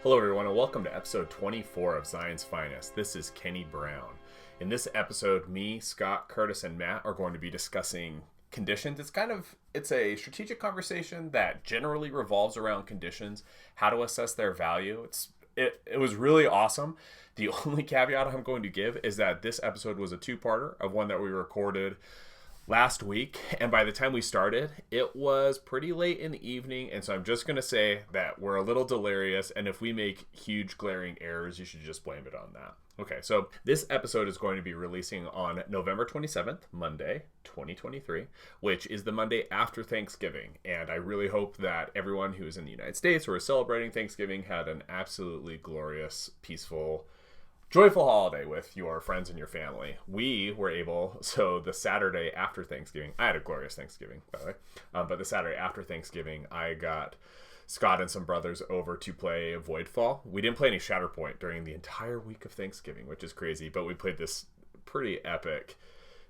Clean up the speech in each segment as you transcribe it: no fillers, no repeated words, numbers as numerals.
Hello everyone and welcome to episode 24 of Zion's Finest. This is Kenny Brown. In this episode, me, Scott, Curtis, and Matt are going to be discussing conditions. It's a strategic conversation that generally revolves around conditions, how to assess their value. It was really awesome. The only caveat I'm going to give is that this episode was a two-parter of one that we recorded last week, and by the time we started, it was pretty late in the evening, and so I'm just going to say that we're a little delirious, and if we make huge glaring errors, you should just blame it on that. Okay, so this episode is going to be releasing on November 27th, Monday, 2023, which is the Monday after Thanksgiving, and I really hope that everyone who is in the United States or is celebrating Thanksgiving had an absolutely glorious, peaceful, joyful holiday with your friends and your family. We were able, so the Saturday after Thanksgiving, I had a glorious Thanksgiving, by the way, but the Saturday after Thanksgiving, I got Scott and some brothers over to play Voidfall. We didn't play any Shatterpoint during the entire week of Thanksgiving, which is crazy, but we played this pretty epic,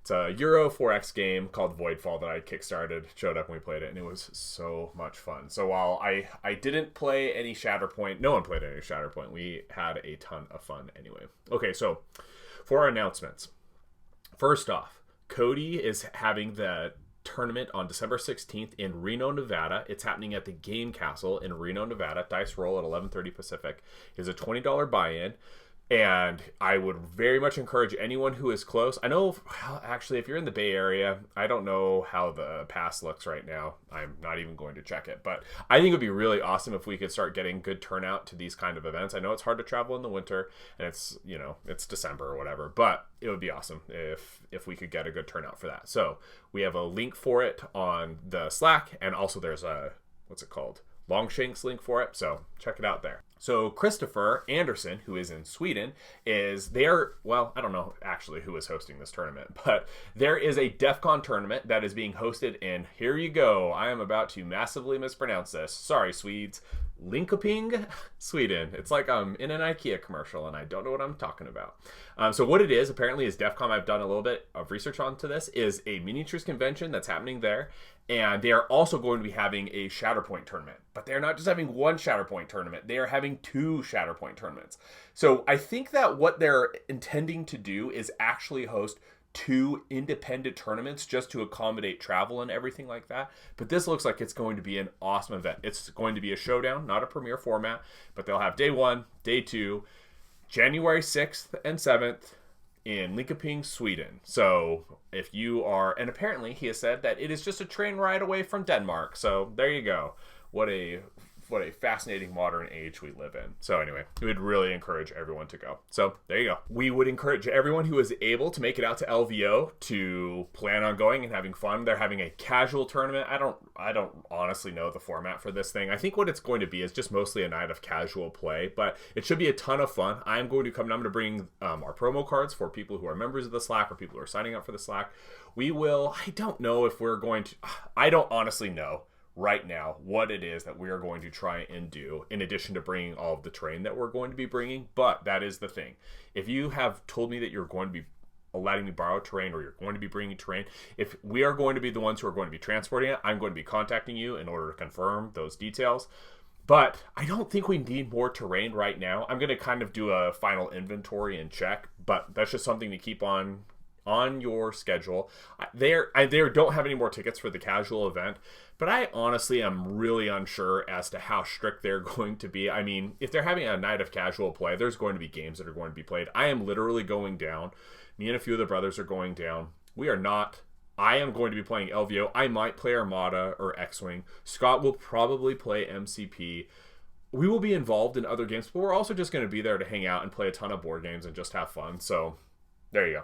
it's a Euro 4X game called Voidfall that I kickstarted, showed up and we played it, and it was so much fun. So while I didn't play any Shatterpoint, no one played any Shatterpoint, we had a ton of fun anyway. Okay, so for our announcements. First off, Cody is having the tournament on December 16th in Reno, Nevada. It's happening at the Game Castle in Reno, Nevada. Dice roll at 11:30 Pacific. It's a $20 buy-in. And I would very much encourage anyone who is close. I know, actually, if you're in the Bay Area, I don't know how the pass looks right now. I'm not even going to check it. But I think it would be really awesome if we could start getting good turnout to these kind of events. I know it's hard to travel in the winter, and it's December or whatever. But it would be awesome if we could get a good turnout for that. So we have a link for it on the Slack, and also there's a, what's it called? Longshanks link for it, so check it out there. So Christopher Anderson, who is in Sweden, I don't know actually who is hosting this tournament, but there is a DefCon tournament that is being hosted in, here you go, I am about to massively mispronounce this, sorry Swedes, Linkoping, Sweden. It's like I'm in an IKEA commercial and I don't know what I'm talking about. So what it is, apparently, is DefCon, I've done a little bit of research onto this, is a miniatures convention that's happening there. And they are also going to be having a Shatterpoint tournament. But they're not just having one Shatterpoint tournament. They are having two Shatterpoint tournaments. So I think that what they're intending to do is actually host two independent tournaments just to accommodate travel and everything like that. But this looks like it's going to be an awesome event. It's going to be a showdown, not a premier format. But they'll have day 1, day 2, January 6th and 7th. In Linkoping, Sweden. So if you are, and apparently he has said that it is just a train ride away from Denmark. So there you go. What a fascinating modern age we live in. So anyway, we would really encourage everyone to go. So there you go. We would encourage everyone who is able to make it out to LVO to plan on going and having fun. They're having a casual tournament. I don't honestly know the format for this thing. I think what it's going to be is just mostly a night of casual play, but it should be a ton of fun. I'm going to come and I'm going to bring our promo cards for people who are members of the Slack or people who are signing up for the Slack. I don't know if we're going to, I don't honestly know right now what it is that we are going to try and do in addition to bringing all of the terrain that we're going to be bringing. But that is the thing. If you have told me that you're going to be letting me borrow terrain or you're going to be bringing terrain, if we are going to be the ones who are going to be transporting it, I'm going to be contacting you in order to confirm those details. But I don't think we need more terrain right now. I'm going to kind of do a final inventory and check, but that's just something to keep on your schedule. They don't have any more tickets for the casual event, but I honestly am really unsure as to how strict they're going to be. I mean, if they're having a night of casual play, there's going to be games that are going to be played. I am literally going down. Me and a few of the brothers are going down. I am going to be playing LVO. I might play Armada or X-Wing. Scott will probably play MCP. We will be involved in other games, but we're also just going to be there to hang out and play a ton of board games and just have fun. So there you go.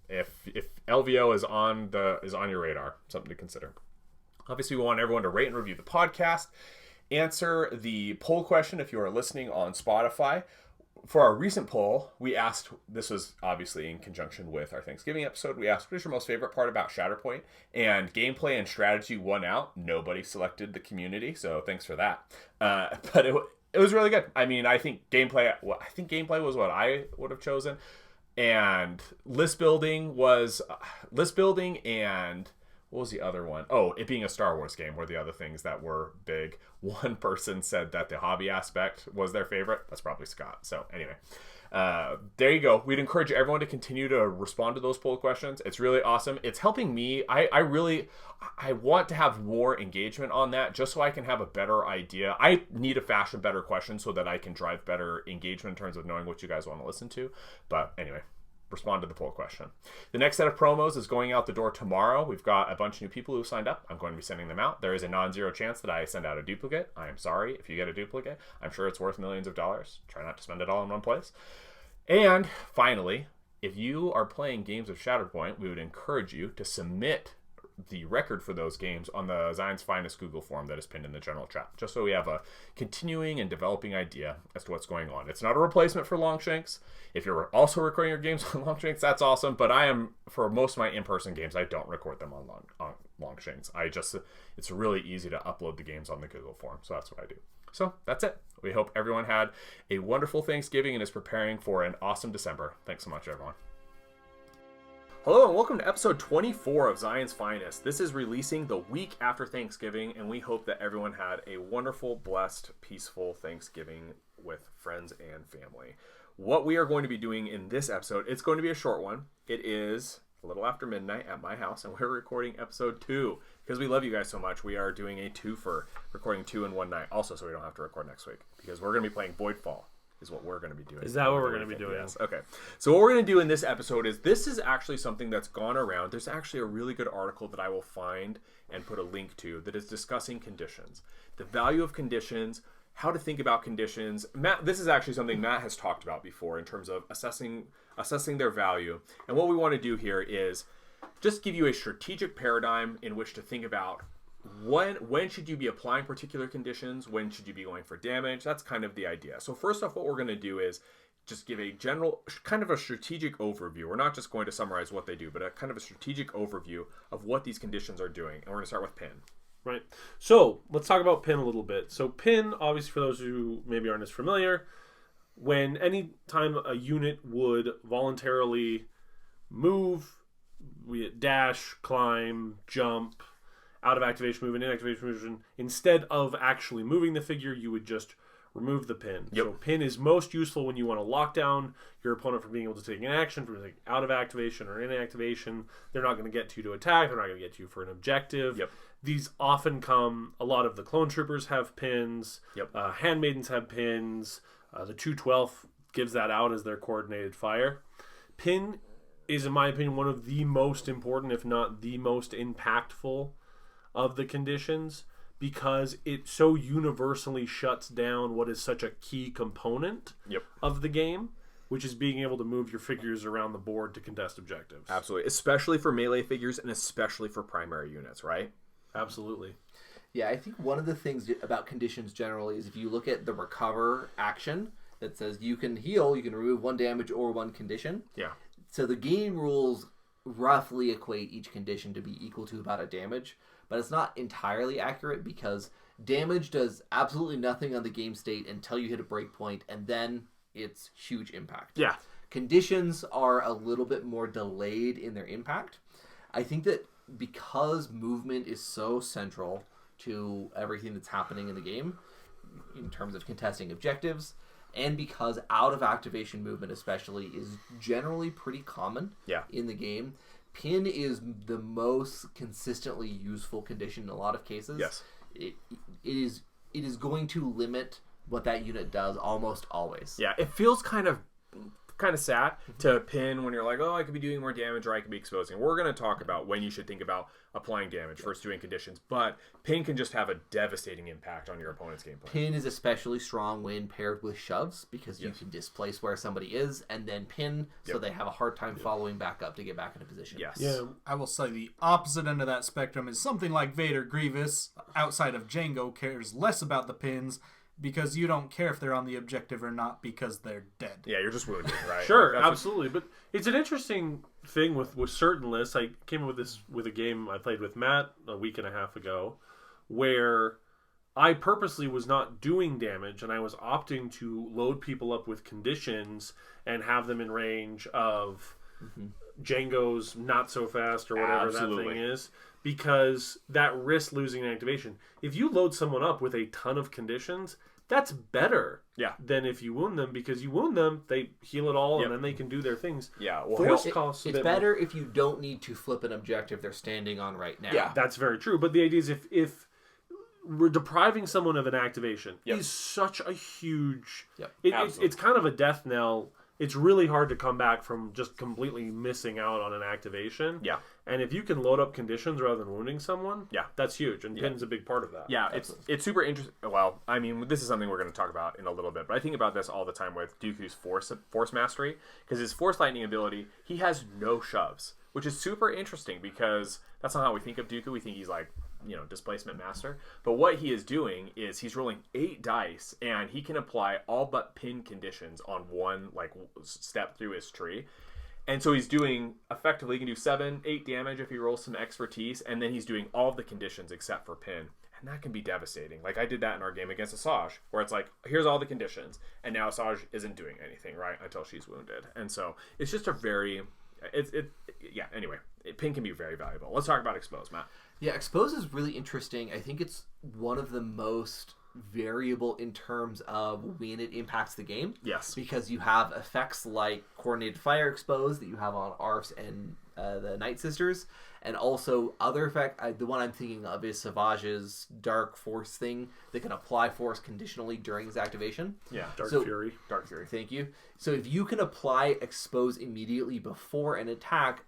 If LVO is on your radar, something to consider. Obviously, we want everyone to rate and review the podcast. Answer the poll question if you are listening on Spotify. For our recent poll, we asked, this was obviously in conjunction with our Thanksgiving episode, we asked, what is your most favorite part about Shatterpoint? And gameplay and strategy won out. Nobody selected the community, so thanks for that. But it was really good. I mean, I think gameplay was what I would have chosen. And list building and What was the other one? Oh, it being a Star Wars game were the other things that were big. One person said that the hobby aspect was their favorite. That's probably Scott. So anyway, there you go. We'd encourage everyone to continue to respond to those poll questions. It's really awesome. It's helping me. I want to have more engagement on that just so I can have a better idea. I need to fashion better questions so that I can drive better engagement in terms of knowing what you guys want to listen to. But anyway, respond to the poll question. The next set of promos is going out the door tomorrow. We've got a bunch of new people who signed up. I'm going to be sending them out. There is a non-zero chance that I send out a duplicate. I am sorry if you get a duplicate. I'm sure it's worth millions of dollars. Try not to spend it all in one place. And finally, if you are playing games of Shatterpoint, we would encourage you to submit the record for those games on the Zion's Finest Google form that is pinned in the general chat, just so we have a continuing and developing idea as to what's going on. It's not a replacement for Longshanks. If you're also recording your games on Longshanks, that's awesome, but for most of my in-person games, I don't record them on Longshanks. It's really easy to upload the games on the Google form, so that's what I do. So that's it. We hope everyone had a wonderful Thanksgiving and is preparing for an awesome December. Thanks so much, everyone. Hello and welcome to episode 24 of Zion's Finest. This is releasing the week after Thanksgiving, and we hope that everyone had a wonderful, blessed, peaceful Thanksgiving with friends and family. What we are going to be doing in this episode, it's going to be a short one. It is a little after midnight at my house, and we're recording episode 2. Because we love you guys so much, we are doing a twofer, recording 2 in one night. Also, so we don't have to record next week, because we're going to be playing Voidfall. Is what we're going to be doing. Is that what we're going to be doing? Yes. Okay. So what we're going to do in this episode is, this is actually something that's gone around. There's actually a really good article that I will find and put a link to that is discussing conditions. The value of conditions, how to think about conditions. Matt, this is actually something Matt has talked about before in terms of assessing their value. And what we want to do here is just give you a strategic paradigm in which to think about when should you be applying particular conditions, when should you be going for damage. That's kind of the idea. So first off, what we're going to do is just give a general kind of a strategic overview. We're not just going to summarize what they do, but a kind of a strategic overview of what these conditions are doing. And we're going to start with pin. Right. So let's talk about pin a little bit. So pin, obviously, for those who maybe aren't as familiar, when any time a unit would voluntarily move, dash, climb, jump, out of activation movement, in activation movement, instead of actually moving the figure, you would just remove the pin. Yep. So pin is most useful when you want to lock down your opponent from being able to take an action, from like out of activation or in activation. They're not going to get to you to attack. They're not going to get to you for an objective. Yep. These often come, a lot of the clone troopers have pins. Yep. Handmaidens have pins. The 212 gives that out as their coordinated fire. Pin is, in my opinion, one of the most important, if not the most impactful of the conditions, because it so universally shuts down what is such a key component of the game, which is being able to move your figures around the board to contest objectives. Absolutely. Especially for melee figures and especially for primary units, right? Absolutely. Yeah, I think one of the things about conditions generally is if you look at the recover action that says you can heal, you can remove 1 damage or 1 condition. Yeah. So the game rules roughly equate each condition to be equal to about a damage. But it's not entirely accurate because damage does absolutely nothing on the game state until you hit a breakpoint, and then it's huge impact. Yeah. Conditions are a little bit more delayed in their impact. I think that because movement is so central to everything that's happening in the game, in terms of contesting objectives, and because out of activation movement especially is generally pretty common in the game, pin is the most consistently useful condition in a lot of cases. Yes. It is going to limit what that unit does almost always. Yeah, it feels kind of sad to pin when you're like, oh, I could be doing more damage or I could be exposing. We're going to talk about when you should think about applying damage versus doing conditions, but pin can just have a devastating impact on your opponent's gameplay. Pin is especially strong when paired with shoves because you can displace where somebody is and then pin so they have a hard time following back up to get back into position. Yes. Yeah. I will say the opposite end of that spectrum is something like Vader Grievous, outside of Django, cares less about the pins because you don't care if they're on the objective or not because they're dead. Yeah, you're just wounded, right? Sure, absolutely. But it's an interesting thing with certain lists. I came up with this with a game I played with Matt a week and a half ago where I purposely was not doing damage and I was opting to load people up with conditions and have them in range of Django's not so fast or whatever that thing is, because that risks losing an activation. If you load someone up with a ton of conditions, that's better than if you wound them, because you wound them, they heal it all, and then they can do their things. Yeah, well, Force costs it's better if you don't need to flip an objective they're standing on right now. Yeah, that's very true. But the idea is if we're depriving someone of an activation is such a huge... It's kind of a death knell. It's really hard to come back from just completely missing out on an activation. Yeah. And if you can load up conditions rather than wounding someone, that's huge. And Pin's a big part of that. Yeah, it's super interesting. Well, I mean, this is something we're going to talk about in a little bit, but I think about this all the time with Dooku's force mastery, because his force lightning ability, he has no shoves, which is super interesting because that's not how we think of Dooku. We think he's like, displacement master. But what he is doing is he's rolling 8 dice, and he can apply all but pin conditions on one step through his tree. And so he's doing, effectively, he can do 7, 8 damage if he rolls some expertise, and then he's doing all of the conditions except for pin. And that can be devastating. Like, I did that in our game against Asajj, where it's like, here's all the conditions, and now Asajj isn't doing anything, right, until she's wounded. And so it's just a very... anyway, pin can be very valuable. Let's talk about expose, Matt. Yeah, expose is really interesting. I think it's one of the most variable in terms of when it impacts the game. Yes. Because you have effects like coordinated fire expose that you have on Arfs and the Night Sisters, and also other effect. The one I'm thinking of is Savaj's Dark Force thing that can apply force conditionally during his activation. Yeah, Dark Fury. Dark Fury. Thank you. So if you can apply expose immediately before an attack,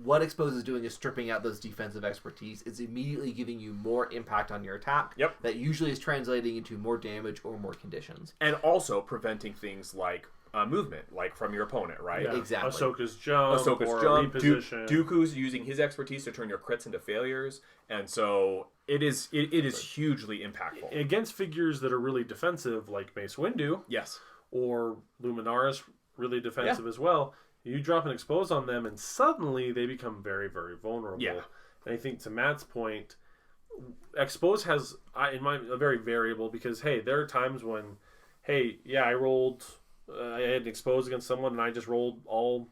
what expose is doing is stripping out those defensive expertise. It's immediately giving you more impact on your attack. Yep. That usually is translating into more damage or more conditions. And also preventing things like movement, like from your opponent, right? Yeah, exactly. Ahsoka's jump. Reposition. Dooku's using his expertise to turn your crits into failures, and so it is hugely impactful against figures that are really defensive, like Mace Windu. Yes. Or Luminaris, really defensive as well. You drop an expose on them, and suddenly they become very, very vulnerable. Yeah. And I think to Matt's point, expose has, in my a very variable, because hey, there are times when, I rolled, I had an expose against someone, and I just rolled all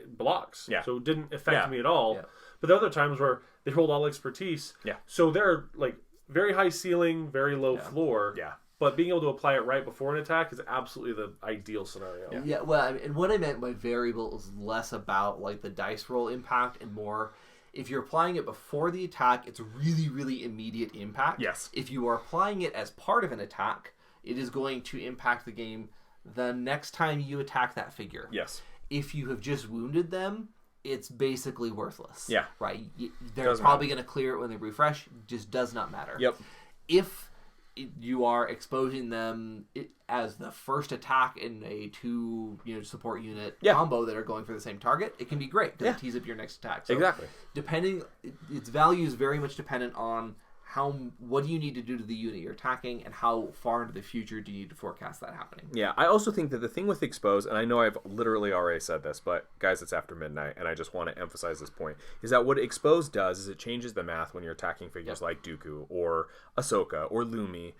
blocks. Yeah. So it didn't affect me at all. Yeah. But there are other times where they rolled all expertise. Yeah. So they're like very high ceiling, very low floor. Yeah. But being able to apply it right before an attack is absolutely the ideal scenario. Yeah, well, and what I meant by variable is less about like the dice roll impact and more, if you're applying it before the attack, it's really, really immediate impact. Yes. If you are applying it as part of an attack, it is going to impact the game the next time you attack that figure. Yes. If you have just wounded them, it's basically worthless. Yeah. Right? They're probably going to clear it when they refresh. Just does not matter. Yep. If you are exposing them as the first attack in a 2 support unit combo that are going for the same target, it can be great to tease up your next attack. So exactly. Its value is very much dependent on what do you need to do to the unit you're attacking, and how far into the future do you need to forecast that happening. Yeah, I also think that the thing with expose, and I know I've literally already said this, but guys, it's after midnight, and I just want to emphasize this point, is that what expose does is it changes the math when you're attacking figures like Dooku or Ahsoka or Lumi.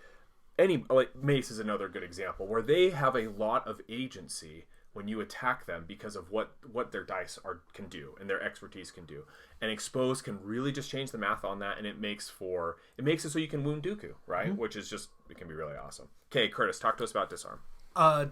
Mace is another good example, where they have a lot of agency when you attack them because of what their dice can do and their expertise can do. And expose can really just change the math on that, and it makes it so you can wound Dooku, right? Mm-hmm. Which is just, it can be really awesome. Okay, Curtis, talk to us about disarm.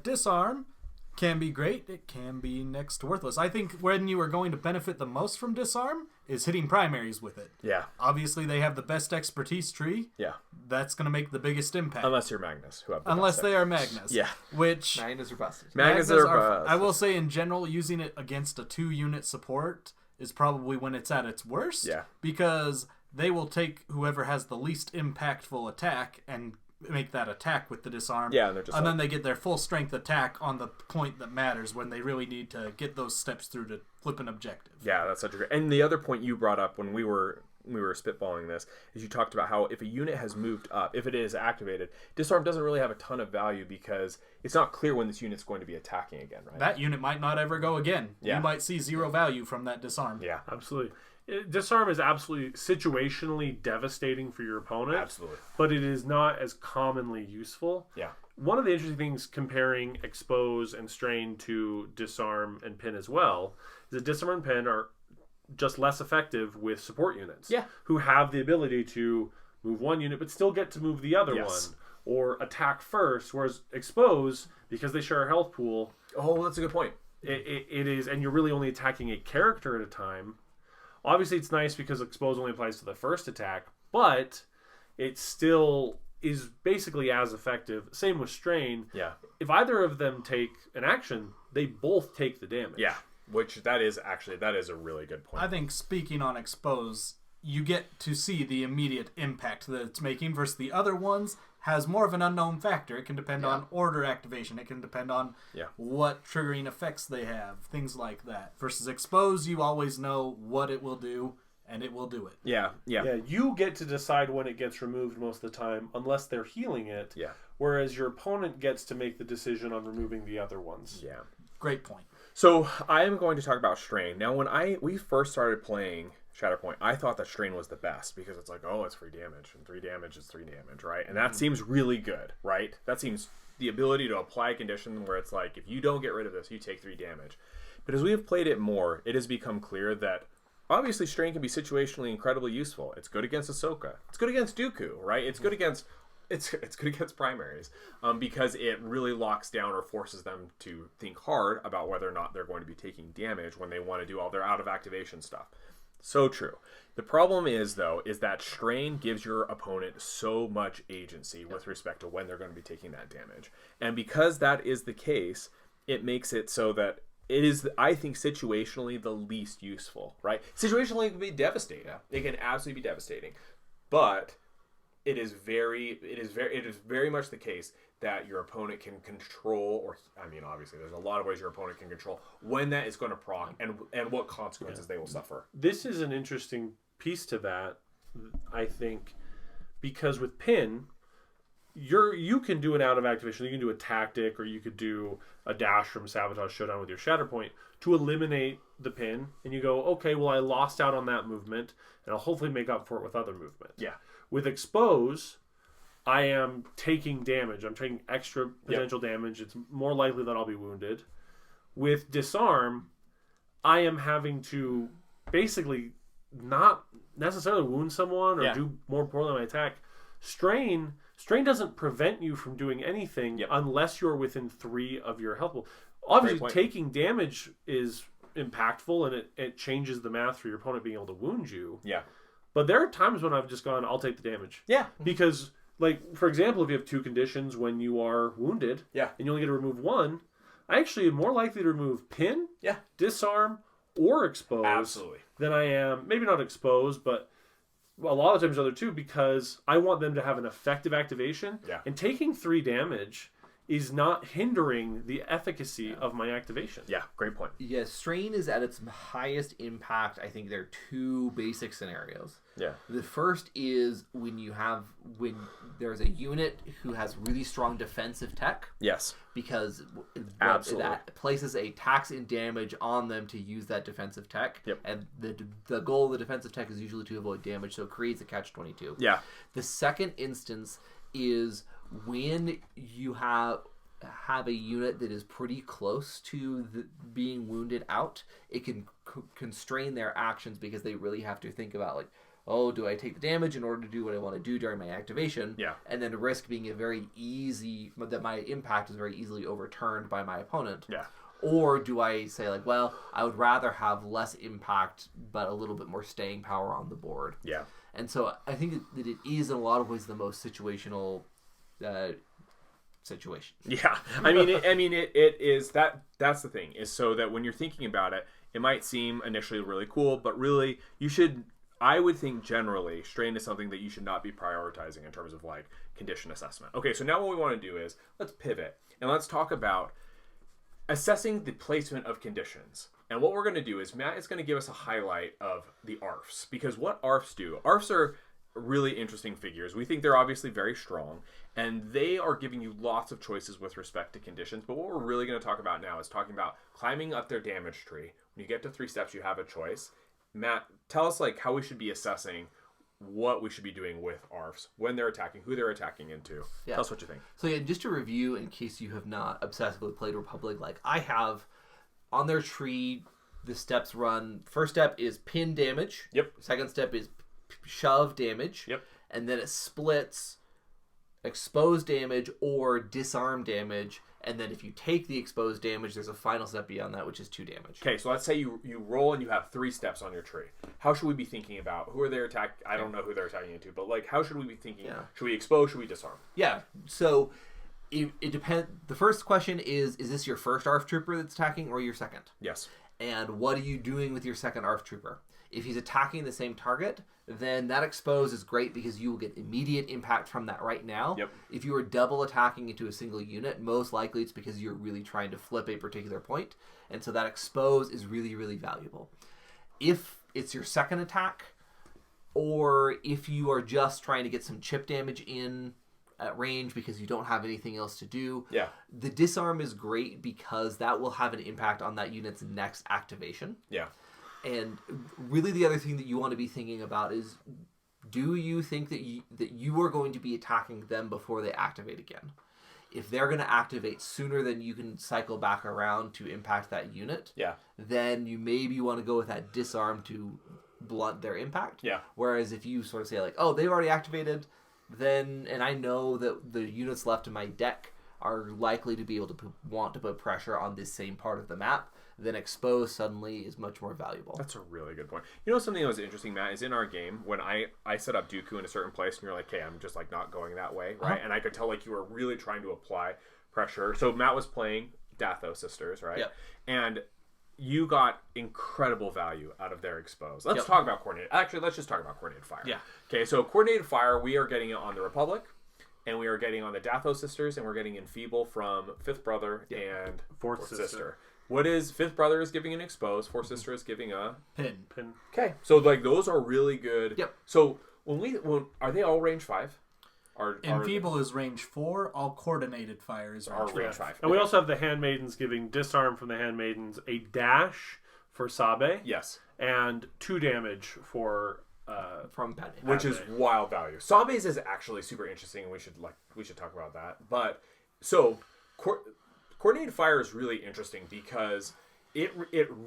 Disarm can be great. It can be next to worthless. I think when you are going to benefit the most from disarm is hitting primaries with it. Yeah. Obviously, they have the best expertise tree. Yeah. That's going to make the biggest impact. Unless you're Magnus. Unless they are Magnus. Yeah. Which... Magnus are busted. Magnus are busted. I will say, in general, using it against a 2-unit support is probably when it's at its worst. Yeah. Because they will take whoever has the least impactful attack and make that attack with the disarm. Yeah, and then they get their full strength attack on the point that matters when they really need to get those steps through to flip an objective. Yeah, that's such a great... And the other point you brought up when we were spitballing this is you talked about how if a unit has moved up, if it is activated, disarm doesn't really have a ton of value because it's not clear when this unit's going to be attacking again, right? That unit might not ever go again. Yeah. You might see 0 value from that disarm. Yeah, absolutely. Disarm is absolutely situationally devastating for your opponent. Absolutely. But it is not as commonly useful. Yeah. One of the interesting things comparing expose and strain to disarm and pin as well is that disarm and pin are just less effective with support units. Yeah. Who have the ability to move one unit but still get to move the other Yes. one, or attack first, whereas expose, because they share a health pool, Oh, that's a good point. it is, and you're really only attacking a character at a time. Obviously, it's nice because expose only applies to the first attack, but it still is basically as effective. Same with strain. Yeah. If either of them take an action, they both take the damage. Yeah. Which that is a really good point. I think speaking on expose, you get to see the immediate impact that it's making versus the other ones has more of an unknown factor. It can depend on order activation. It can depend on what triggering effects they have, things like that. Versus expose, you always know what it will do, and it will do it. Yeah. You get to decide when it gets removed most of the time, unless they're healing it. Yeah. Whereas your opponent gets to make the decision on removing the other ones. Yeah. Great point. So I am going to talk about strain. Now, when we first started playing Shatterpoint, I thought that strain was the best because it's like, oh, it's free damage, and 3 damage is 3 damage, right? And that seems really good, right? That seems the ability to apply a condition where it's like, if you don't get rid of this, you take 3 damage. But as we have played it more, it has become clear that obviously strain can be situationally incredibly useful. It's good against Ahsoka. It's good against Dooku, right? It's good against it's good against primaries because it really locks down or forces them to think hard about whether or not they're going to be taking damage when they want to do all their out of activation stuff. So true. The problem is, though, is that strain gives your opponent so much agency with respect to when they're going to be taking that damage. And because that is the case, it makes it so that it is, I think, situationally the least useful, right? Situationally, it can be devastating. It can absolutely be devastating. But it is very much the case that your opponent can control, or I mean, obviously, there's a lot of ways your opponent can control when that is going to proc and what consequences they will suffer. This is an interesting piece to that, I think, because with pin, you can do an out of activation, you can do a tactic, or you could do a dash from Sabotage Showdown with your Shatterpoint to eliminate the pin, and you go, okay, well, I lost out on that movement, and I'll hopefully make up for it with other movement. Yeah. With expose, I am taking damage. I'm taking extra potential damage. It's more likely that I'll be wounded. With disarm, I am having to basically not necessarily wound someone or do more poorly on my attack. Strain doesn't prevent you from doing anything unless you're within 3 of your health pool. Obviously, taking damage is impactful, and it changes the math for your opponent being able to wound you. Yeah. But there are times when I've just gone, I'll take the damage. Yeah. Because, like, for example, if you have 2 conditions when you are wounded, and you only get to remove 1, I actually am more likely to remove pin, disarm, or expose than I am, maybe not expose, but a lot of times other 2, because I want them to have an effective activation. Yeah. And taking 3 damage is not hindering the efficacy of my activation. Yeah, great point. Yeah, strain is at its highest impact. I think there are 2 basic scenarios. Yeah. The first is when there's a unit who has really strong defensive tech. Yes. Because that places a tax in damage on them to use that defensive tech. Yep. And the goal of the defensive tech is usually to avoid damage, so it creates a catch-22. Yeah. The second instance is when you have a unit that is pretty close to being wounded out, it can constrain their actions because they really have to think about, like, oh, do I take the damage in order to do what I want to do during my activation? Yeah. And then risk being that my impact is very easily overturned by my opponent. Yeah. Or do I say, like, well, I would rather have less impact but a little bit more staying power on the board. Yeah. And so I think that it is in a lot of ways the most situational situation. Yeah, it is that. That's the thing, is so that when you're thinking about it, it might seem initially really cool, but really you should. I would think generally strain is something that you should not be prioritizing in terms of like condition assessment. Okay, so now what we want to do is let's pivot and let's talk about assessing the placement of conditions. And what we're going to do is Matt is going to give us a highlight of the ARFs, because what ARFs do, ARFs are really interesting figures. We think they're obviously very strong, and they are giving you lots of choices with respect to conditions. But what we're really going to talk about now is talking about climbing up their damage tree. When you get to 3 steps, you have a choice. Matt, tell us like how we should be assessing what we should be doing with ARFs when they're attacking, who they're attacking into. Yeah. Tell us what you think. So yeah, just to review in case you have not obsessively played Republic, like I have on their tree the steps run. First step is pin damage. Yep. Second step is shove damage. Yep. And then it splits exposed damage or disarm damage. And then if you take the exposed damage, there's a final step beyond that, which is 2 damage. Okay, so let's say you roll and you have 3 steps on your tree. How should we be thinking about who are they attacking? I don't know who they're attacking into, but like, how should we be thinking? Yeah. Should we expose? Should we disarm? Yeah. So it depends. The first question is this your first ARF trooper that's attacking or your second? Yes. And what are you doing with your second ARF trooper? If he's attacking the same target, then that expose is great because you will get immediate impact from that right now. Yep. If you are double attacking into a single unit, most likely it's because you're really trying to flip a particular point. And so that expose is really, really valuable. If it's your second attack, or if you are just trying to get some chip damage in at range because you don't have anything else to do, Yeah. the disarm is great because that will have an impact on that unit's next activation. Yeah. And really the other thing that you want to be thinking about is, do you think that you are going to be attacking them before they activate again? If they're going to activate sooner than you can cycle back around to impact that unit, Yeah. then you maybe want to go with that disarm to blunt their impact. Yeah. Whereas if you sort of say like, oh, they've already activated, then, and I know that the units left in my deck are likely to be able to want to put pressure on this same part of the map, then expose suddenly is much more valuable. That's a really good point. You know, something that was interesting, Matt, is in our game when I set up Dooku in a certain place and you're like, hey, I'm just like not going that way, right? And I could tell like you were really trying to apply pressure. So Matt was playing Datho Sisters, right? Yep. And you got incredible value out of their expose. Let's talk about coordinated. Actually, let's just talk about coordinated fire. Yeah. Okay, so coordinated fire, we are getting it on the Republic, and we are getting on the Datho Sisters, and we're getting Enfeeble from Fifth Brother and Fourth Sister. What is Fifth Brother is giving an expose, Fourth Sister is giving a Pin. Okay, so like those are really good. Yep. So when are they all range 5? Enfeeble is range 4. All coordinated fire is range 5. range 5. And we also have the Handmaidens giving disarm from the Handmaidens, a dash for Sabe, Yes, and 2 damage for From Padme. which is wild value. Sabe's is actually super interesting, and we should talk about that. But so coordinated fire is really interesting because it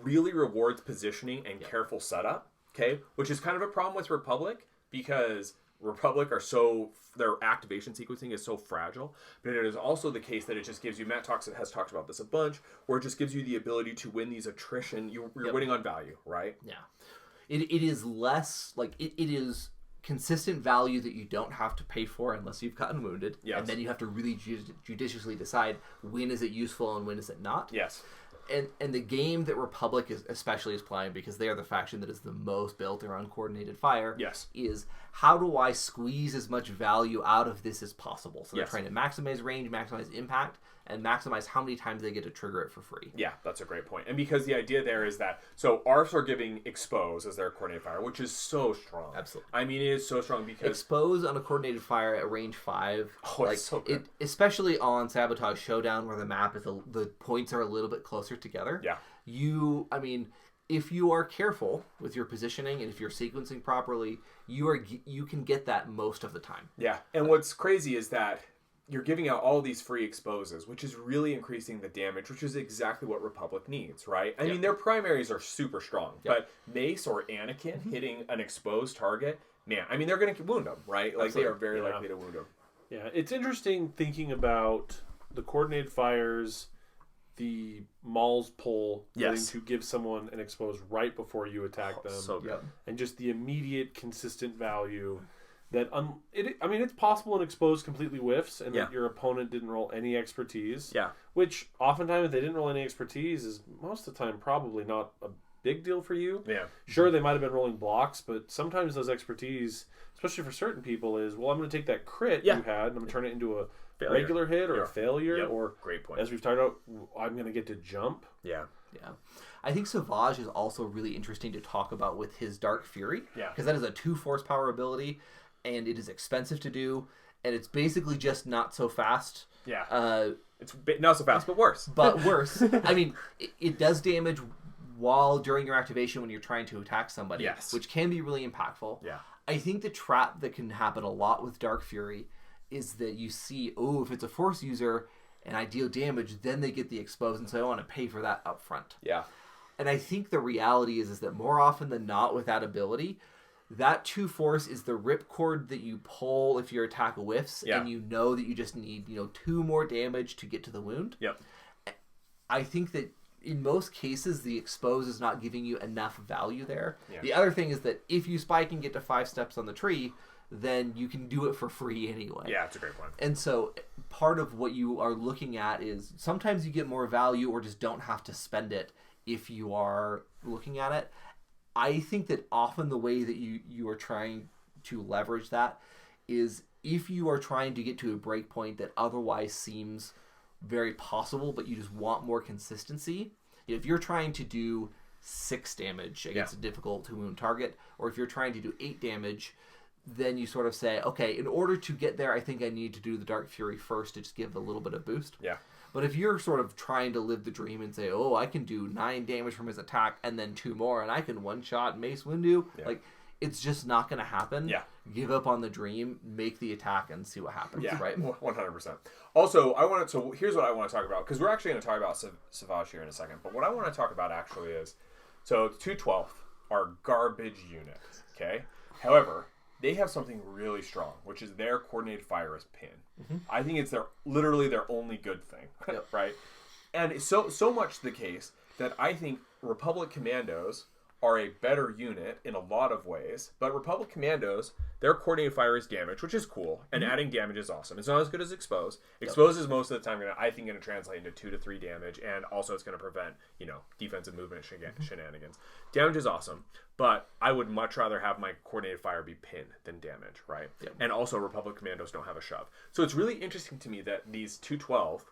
really rewards positioning and careful setup. Okay, which is kind of a problem with Republic because Republic are their activation sequencing is so fragile, but it is also the case that it just gives you, Matt has talked about this a bunch, where it just gives you the ability to win these attrition. You're winning on value, right? Yeah. It is less, like, it is consistent value that you don't have to pay for unless you've gotten wounded. Yes. And then you have to really judiciously decide when is it useful and when is it not. Yes. And the game that Republic is playing, because they are the faction that is the most built around coordinated fire, Yes. is how do I squeeze as much value out of this as possible? So they're Yes. trying to maximize range, maximize impact, and maximize how many times they get to trigger it for free. Yeah, that's a great point. And because the idea there is that, so ARFs are giving expose as their coordinated fire, which is so strong. Absolutely. I mean, it is so strong because Expose on a coordinated fire at range 5. It's so good. Especially on Sabotage Showdown, where the map is the points are a little bit closer together. Yeah. If you are careful with your positioning and if you're sequencing properly, you can get that most of the time. Yeah, and what's crazy is that you're giving out all these free exposes, which is really increasing the damage, which is exactly what Republic needs, right? I mean, their primaries are super strong, but Mace or Anakin hitting an exposed target, man, I mean, they're going to wound them, right? Like, they are very likely to wound them. Yeah, it's interesting thinking about the coordinated fires, the Maul's pull, getting to give someone an expose right before you attack them, So good. and just the immediate consistent value that it's possible an expose completely whiffs and that your opponent didn't roll any expertise. Yeah. Which oftentimes if they didn't roll any expertise is most of the time probably not a big deal for you. Yeah. Sure, they might have been rolling blocks, but sometimes those expertise, especially for certain people, is, well, I'm going to take that crit you had and I'm going to turn it into a regular hit or a failure, or great point. as we've talked about, I'm going to get to jump. Yeah. Yeah. I think Savage is also really interesting to talk about with his Dark Fury. Yeah. Because that is a 2 force power ability, and it is expensive to do, and it's basically just not so fast. Yeah. It's not so fast, but worse. But worse. I mean, it does damage during your activation when you're trying to attack somebody. Yes. Which can be really impactful. Yeah. I think the trap that can happen a lot with Dark Fury is that you see, if it's a force user and I deal damage, then they get the expose, and so I want to pay for that up front. Yeah. And I think the reality is that more often than not with that ability, that 2 force is the ripcord that you pull if your attack whiffs, and you know that you just need 2 more damage to get to the wound. Yep. I think that in most cases, the expose is not giving you enough value there. Yeah. The other thing is that if you spike and get to 5 steps on the tree, then you can do it for free anyway. Yeah, it's a great point. And so part of what you are looking at is sometimes you get more value or just don't have to spend it if you are looking at it. I think that often the way that you are trying to leverage that is if you are trying to get to a breakpoint that otherwise seems very possible, but you just want more consistency. If you're trying to do 6 damage against a difficult to wound target, or if you're trying to do 8 damage, then you sort of say, okay, in order to get there, I think I need to do the Dark Fury first to just give a little bit of boost. Yeah. But if you're sort of trying to live the dream and say, oh, I can do 9 damage from his attack and then 2 more, and I can one-shot Mace Windu, like, it's just not going to happen. Yeah. Give up on the dream, make the attack, and see what happens, right? 100%. Also, so here's what I want to talk about, because we're actually going to talk about Savage here in a second, but what I want to talk about actually is, so 2/12 are garbage units, okay? However, they have something really strong, which is their coordinated fire as pin. Mm-hmm. I think it's literally their only good thing, right? And it's so much the case that I think Republic Commandos are a better unit in a lot of ways, but Republic Commandos, their coordinated fire is damage, which is cool, and adding damage is awesome. It's not as good as Expose. Expose is most of the time going to translate into 2 to 3 damage, and also it's going to prevent, defensive movement shenanigans. Damage is awesome, but I would much rather have my coordinated fire be pin than damage, right? And also Republic Commandos don't have a shove. So it's really interesting to me that these 2/12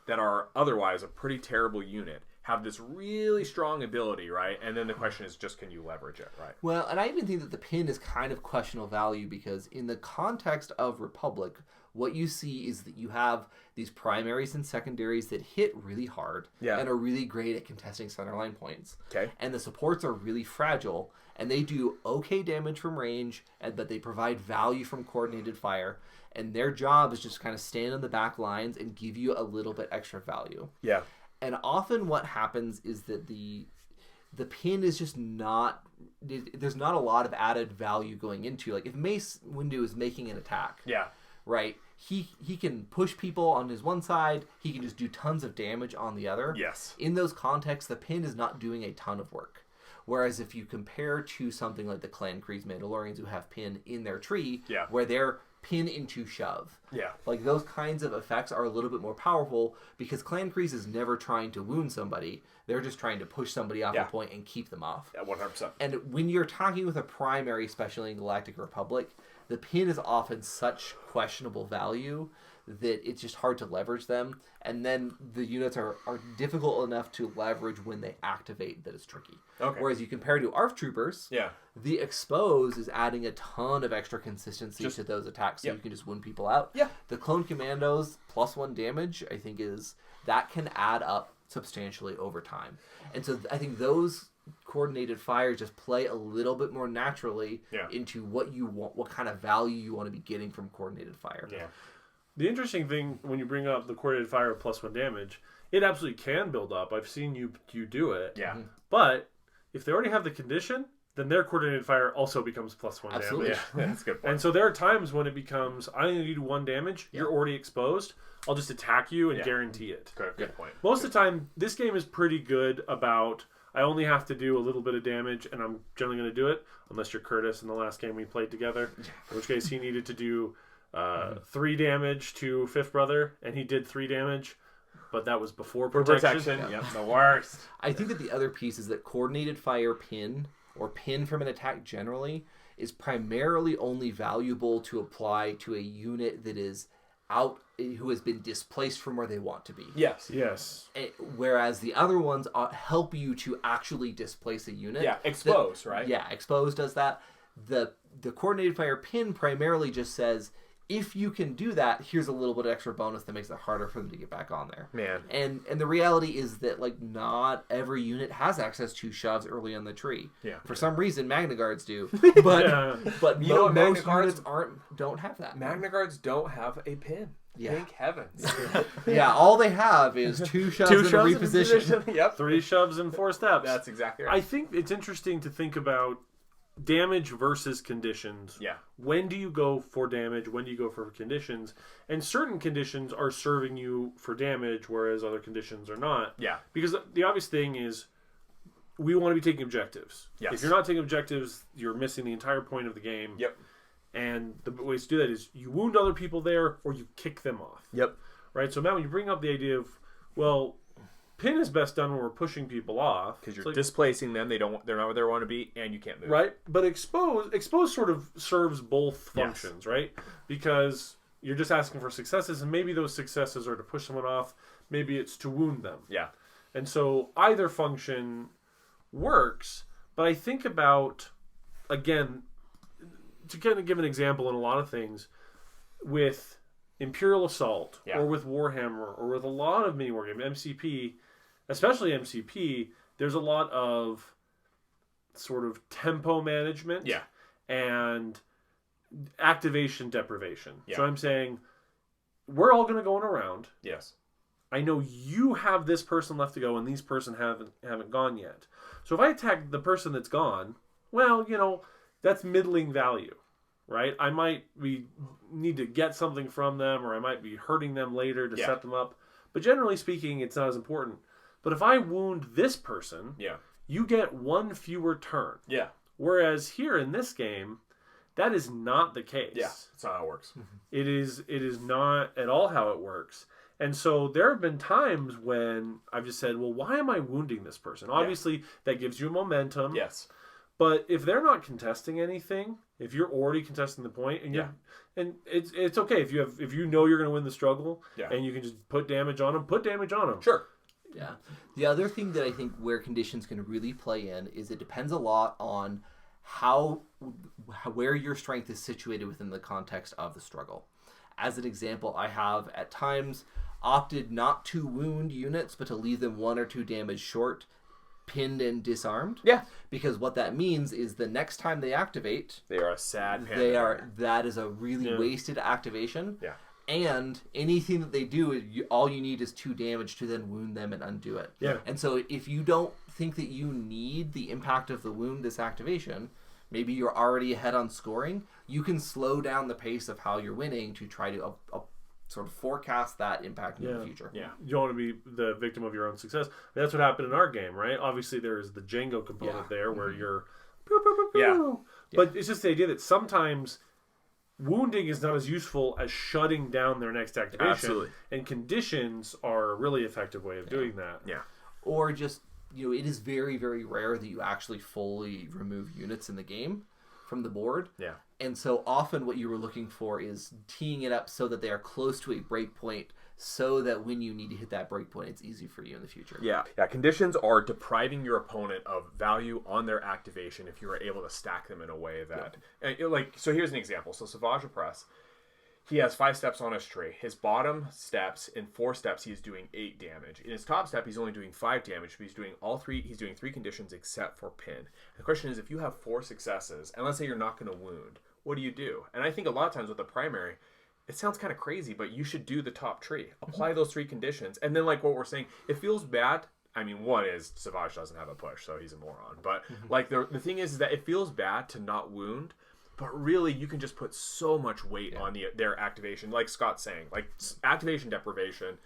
that are otherwise a pretty terrible unit have this really strong ability, right? And then the question is just, can you leverage it, right? Well, and I even think that the pin is kind of questionable value because in the context of Republic, what you see is that you have these primaries and secondaries that hit really hard and are really great at contesting centerline points. Okay. And the supports are really fragile, and they do okay damage from range, but they provide value from coordinated fire. And their job is just kind of stand on the back lines and give you a little bit extra value. Yeah. And often what happens is that the pin is just not... There's not a lot of added value going into. Like, if Mace Windu is making an attack... Right? He can push people on his one side. He can just do tons of damage on the other. Yes. In those contexts, the pin is not doing a ton of work. Whereas if you compare to something like the Clan Kreese Mandalorians who have pin in their tree... Where they're pin into shove. Like those kinds of effects are a little bit more powerful because Clan Kreese is never trying to wound somebody. They're just trying to push somebody off a point and keep them off. 100%. And when you're talking with a primary, especially in Galactic Republic, the pin is often such questionable value that it's just hard to leverage them. And then the units are difficult enough to leverage when they activate that it's tricky. Okay. Whereas you compare to ARF Troopers, the Expose is adding a ton of extra consistency to those attacks so you can just win people out. The Clone Commandos +1 damage, I think that can add up substantially over time. And so I think those coordinated fires just play a little bit more naturally into what you want, what kind of value you want to be getting from coordinated fire. The interesting thing when you bring up the coordinated fire of +1 damage, it absolutely can build up. I've seen you do it. But if they already have the condition, then their coordinated fire also becomes +1 Absolutely. damage. That's a good point. And so there are times when it becomes, I only do 1 damage, you're already exposed, I'll just attack you and guarantee it. Good point. Most of the time, this game is pretty good about, I only have to do a little bit of damage, and I'm generally going to do it, unless you're Curtis in the last game we played together, in which case he needed to do 3 damage to Fifth Brother, and he did 3 damage, but that was before protection. Yep, the worst. I think that the other piece is that coordinated fire pin, or pin from an attack generally, is primarily only valuable to apply to a unit that is out, who has been displaced from where they want to be. Yes. Whereas the other ones help you to actually displace a unit. Expose, right? Expose does that. The coordinated fire pin primarily just says, if you can do that, here's a little bit of extra bonus that makes it harder for them to get back on there. Man. And the reality is that not every unit has access to shoves early on the tree. For some reason, Magna Guards do. But most units don't have that. Magna Guards don't have a pin. Yeah. Thank heavens. Yeah, all they have is 2 shoves and a reposition. Yep. 3 shoves and 4 steps. That's exactly right. I think it's interesting to think about damage versus conditions. Yeah. When do you go for damage? When do you go for conditions? And certain conditions are serving you for damage, whereas other conditions are not. Yeah. Because the obvious thing is we want to be taking objectives. Yes. If you're not taking objectives, you're missing the entire point of the game. Yep. And the ways to do that is you wound other people there or you kick them off. Yep. Right? So, Matt, when you bring up the idea of, well, pin is best done when we're pushing people off. Because you're displacing them. They're not where they want to be, and you can't move. Right? But expose sort of serves both functions, right? Because you're just asking for successes, and maybe those successes are to push someone off. Maybe it's to wound them. Yeah. And so either function works, but I think about, again, to kind of give an example in a lot of things, with Imperial Assault, or with Warhammer, or with a lot of mini wargames, MCP, especially MCP, there's a lot of sort of tempo management and activation deprivation. Yeah. So I'm saying, we're all going to go in a round. Yes. I know you have this person left to go, and these person haven't gone yet. So if I attack the person that's gone, well, that's middling value, right? We need to get something from them, or I might be hurting them later to set them up. But generally speaking, it's not as important. But if I wound this person, you get 1 fewer turn. Yeah. Whereas here in this game, that is not the case. Yeah. That's not how it works. It is not at all how it works. And so there have been times when I've just said, well, why am I wounding this person? Obviously, that gives you momentum. Yes. But if they're not contesting anything, if you're already contesting the point, and it's okay if you know you're going to win the struggle, and you can just put damage on them, Sure. Yeah. The other thing that I think where conditions can really play in is it depends a lot on where your strength is situated within the context of the struggle. As an example, I have at times opted not to wound units, but to leave them 1 or 2 damage short, pinned and disarmed. Yeah. Because what that means is the next time they activate, they are a sad panda. that is a really wasted activation. Yeah. And anything that they do, all you need is 2 damage to then wound them and undo it. Yeah. And so if you don't think that you need the impact of the wound this activation, maybe you're already ahead on scoring, you can slow down the pace of how you're winning to try to sort of forecast that impact in the future. Yeah. You don't want to be the victim of your own success. That's what happened in our game, right? Obviously, there is the Django component there where you're... Pew, pew, pew, pew. But it's just the idea that sometimes wounding is not as useful as shutting down their next activation. Absolutely. And conditions are a really effective way of doing that. Yeah. Or just, it is very, very rare that you actually fully remove units in the game from the board. Yeah. And so often what you were looking for is teeing it up so that they are close to a breakpoint so that when you need to hit that breakpoint, it's easy for you in the future. Yeah. Yeah. Conditions are depriving your opponent of value on their activation if you are able to stack them in a way that... so here's an example. So Savage Oppress, he has 5 steps on his tree. His bottom steps, in 4 steps, he's doing 8 damage. In his top step, he's only doing 5 damage, but he's doing 3 conditions except for pin. The question is, if you have 4 successes, and let's say you're not going to wound, what do you do? And I think a lot of times with the primary, it sounds kind of crazy, but you should do the top tree. Apply those 3 conditions. And then like what we're saying, it feels bad. I mean, one is Savage doesn't have a push, so he's a moron. But like the thing is that it feels bad to not wound, but really you can just put so much weight on their activation. Like Scott's saying, like activation deprivation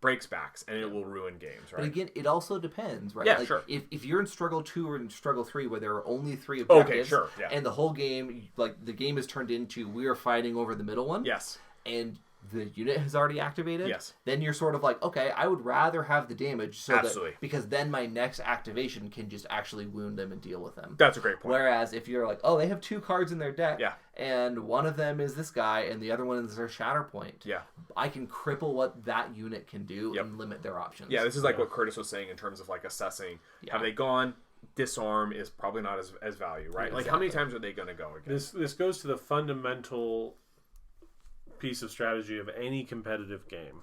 breaks backs and it will ruin games, right? But again, it also depends, right? Yeah, like, sure. If you're in Struggle 2 or in Struggle 3 where there are only 3 objectives, sure, yeah. and the whole game, like the game is turned into we are fighting over the middle one, Yes. and the unit has already activated, Yes. then you're sort of like, okay, I would rather have the damage so Absolutely. that because then my next activation can just actually wound them and deal with them. That's a great point. Whereas if you're like, oh, they have 2 cards in their deck, Yeah. and one of them is this guy and the other one is their Shatterpoint, Yeah. I can cripple what that unit can do Yep. and limit their options. Yeah, this is like what Curtis was saying in terms of like assessing. Have they gone? Disarm is probably not as value, right? Yeah, like how many times are they going to go again? This goes to the fundamental piece of strategy of any competitive game,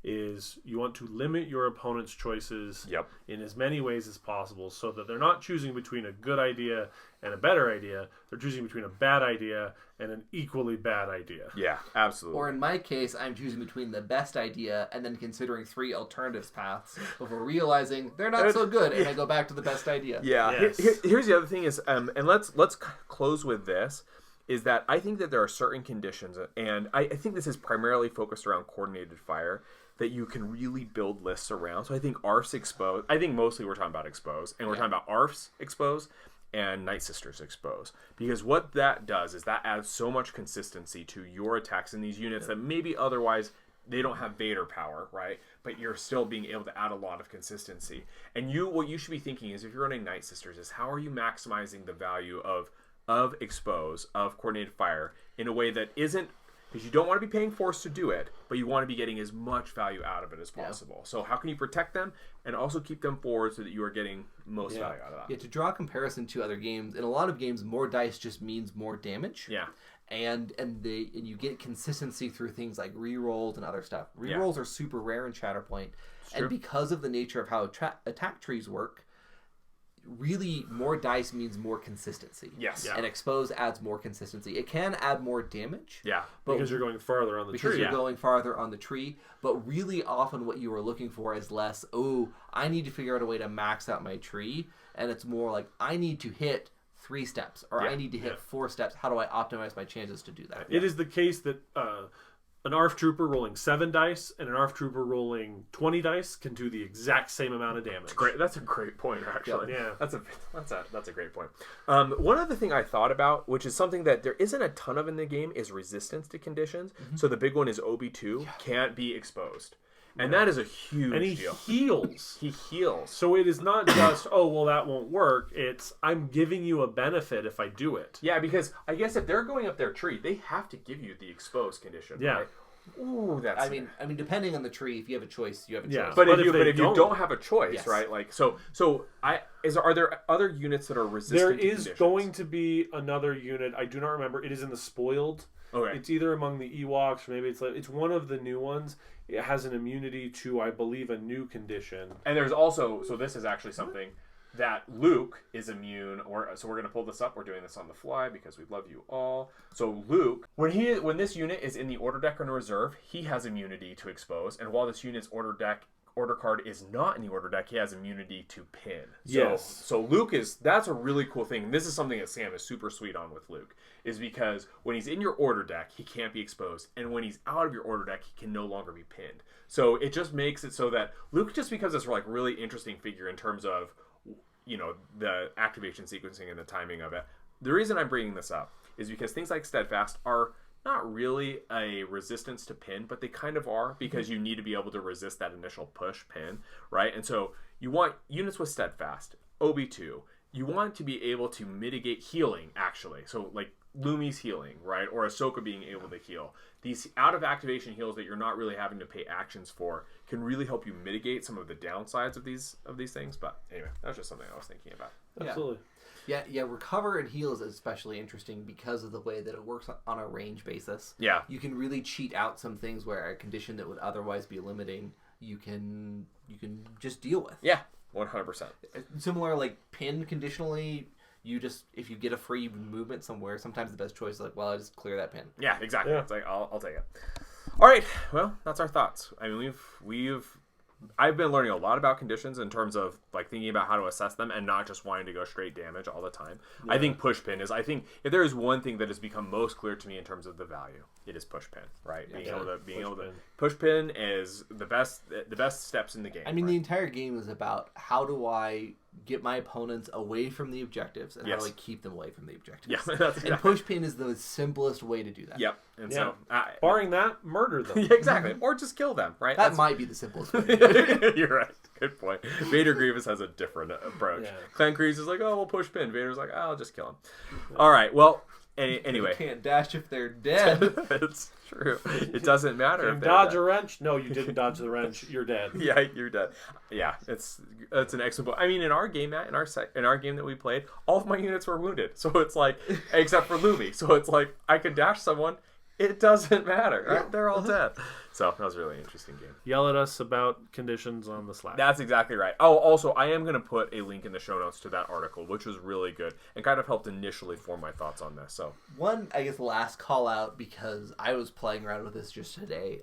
is you want to limit your opponent's choices Yep. in as many ways as possible so that they're not choosing between a good idea and a better idea. They're choosing between a bad idea and an equally bad idea. Yeah, absolutely. Or in my case, I'm choosing between the best idea and then considering 3 alternatives paths before realizing they're not so good, and I go back to the best idea. Yeah. Yes. Here's the other thing is, and let's close with this, is that I think that there are certain conditions, and I think this is primarily focused around coordinated fire, that you can really build lists around. So I think ARFs expose. I think mostly we're talking about expose, and we're talking about ARFs expose and Night Sisters expose, because what that does is that adds so much consistency to your attacks in these units that maybe otherwise they don't have Vader power, right? But you're still being able to add a lot of consistency. And what you should be thinking is, if you're running Night Sisters, is how are you maximizing the value of expose, of coordinated fire, in a way that isn't, because you don't want to be paying force to do it, but you want to be getting as much value out of it as possible. So how can you protect them and also keep them forward so that you are getting most value out of that? Yeah, to draw a comparison to other games, in a lot of games, more dice just means more damage. Yeah. And you get consistency through things like rerolls and other stuff. Rerolls are super rare in Shatterpoint, and because of the nature of how attack trees work, really more dice means more consistency. Yes. And expose adds more consistency. It can add more damage. Yeah. But Because you're going farther on the because tree. you're going farther on the tree, but really often what you are looking for is less, I need to figure out a way to max out my tree, and it's more like, I need to hit 3 steps, or I need to hit 4 steps. How do I optimize my chances to do that? It is the case that an ARF trooper rolling 7 dice and an ARF trooper rolling 20 dice can do the exact same amount of damage. Great. That's a great point, actually. Yeah. That's a great point. One other thing I thought about, which is something that there isn't a ton of in the game, is resistance to conditions. So the big one is OB2 can't be exposed. And that is a huge And he deal. heals. He heals. So it is not just, that won't work. It's, I'm giving you a benefit if I do it. Yeah, because I guess if they're going up their tree, they have to give you the exposed condition. Yeah. Right? Ooh, that's. I mean, depending on the tree, if you have a choice, you have a choice. Yeah. But But if if you they don't have a choice, Yes. right? Like are there other units that are resistant? There to is conditions? going to be another unit. I do not remember. It is in the spoiled. Okay. It's either among the Ewoks, or maybe it's one of the new ones. It has an immunity to, I believe, a new condition. And there's also, so this is actually something that Luke is immune, so we're going to pull this up. We're doing this on the fly because we love you all. So Luke, when this unit is in the order deck or in reserve, he has immunity to expose. And while this unit's order card is not in the order deck, he has immunity to pin. So Luke that's a really cool thing. And this is something that Sam is super sweet on with Luke, is because when he's in your order deck, he can't be exposed. And when he's out of your order deck, he can no longer be pinned. So it just makes it so that Luke just becomes this like really interesting figure in terms of, the activation sequencing and the timing of it. The reason I'm bringing this up is because things like Steadfast are not really a resistance to pin, but they kind of are, because you need to be able to resist that initial push pin, right? And so you want units with Steadfast, OB2, you want to be able to mitigate healing, actually. So like Lumi's healing, right? Or Ahsoka being able to heal. These out of activation heals that you're not really having to pay actions for can really help you mitigate some of the downsides of these things. But anyway, that's just something I was thinking about. Absolutely. Yeah, recover and heal is especially interesting because of the way that it works on a range basis. Yeah. You can really cheat out some things where a condition that would otherwise be limiting, you can just deal with. Yeah, 100%. Similar, like pin conditionally, if you get a free movement somewhere, sometimes the best choice is like, I just clear that pin. Yeah, exactly. Yeah. It's like I'll take it. All right. Well, that's our thoughts. I mean, I've been learning a lot about conditions in terms of like thinking about how to assess them and not just wanting to go straight damage all the time. Yeah. I think push pin I think if there is one thing that has become most clear to me in terms of the value, it is push pin, right? Yeah. Being able to push pin is the best steps in the game. I mean, right? the entire game is about how do I get my opponents away from the objectives and how do I keep them away from the objectives. Yeah, that's exactly. And push pin is the simplest way to do that. Yep. And so barring that, murder them. Yeah, exactly. Or just kill them, right? That might be the simplest way. You're right. Good point. Vader Grievous has a different approach. Yeah. Clan Kreese is like, we'll push pin. Vader's like, I'll just kill him. All right. Well, anyway. You can't dash if they're dead. That's true. It doesn't matter if they're dodge dead. a wrench? No, you didn't dodge the wrench. You're dead. Yeah, you're dead. Yeah, it's an excellent point. I mean, in our game, Matt, in our game that we played, all of my units were wounded. So it's like, except for Lumi. So it's like I could dash someone. It doesn't matter. Right? They're all dead. So that was a really interesting game. Yell at us about conditions on the Slack. That's exactly right. Oh, also, I am going to put a link in the show notes to that article, which was really good and kind of helped initially form my thoughts on this. So one, I guess, last call out, because I was playing around with this just today.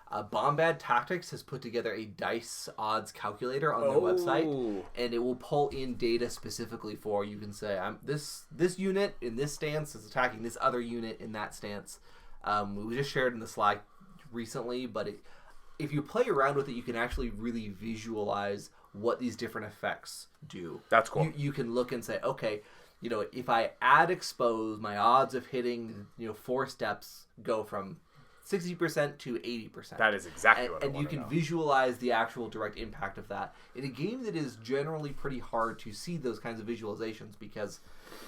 Bombad Tactics has put together a dice odds calculator on their website, and it will pull in data specifically for, you can say, this unit in this stance is attacking this other unit in that stance. We just shared in the Slack recently, but if you play around with it, you can actually really visualize what these different effects do. That's cool. You can look and say, okay, if I add expose, my odds of hitting 4 steps go from 60% to 80%. That is exactly what I want to know. And you can visualize the actual direct impact of that in a game that is generally pretty hard to see those kinds of visualizations, because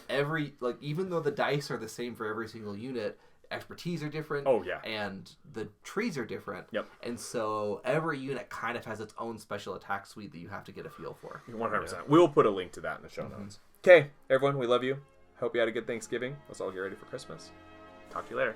even though the dice are the same for every single unit, expertise are different. Oh, yeah. And the trees are different. Yep. And so every unit kind of has its own special attack suite that you have to get a feel for. 100%. We'll put a link to that in the show notes. Okay, everyone, we love you. Hope you had a good Thanksgiving. Let's all get ready for Christmas. Talk to you later.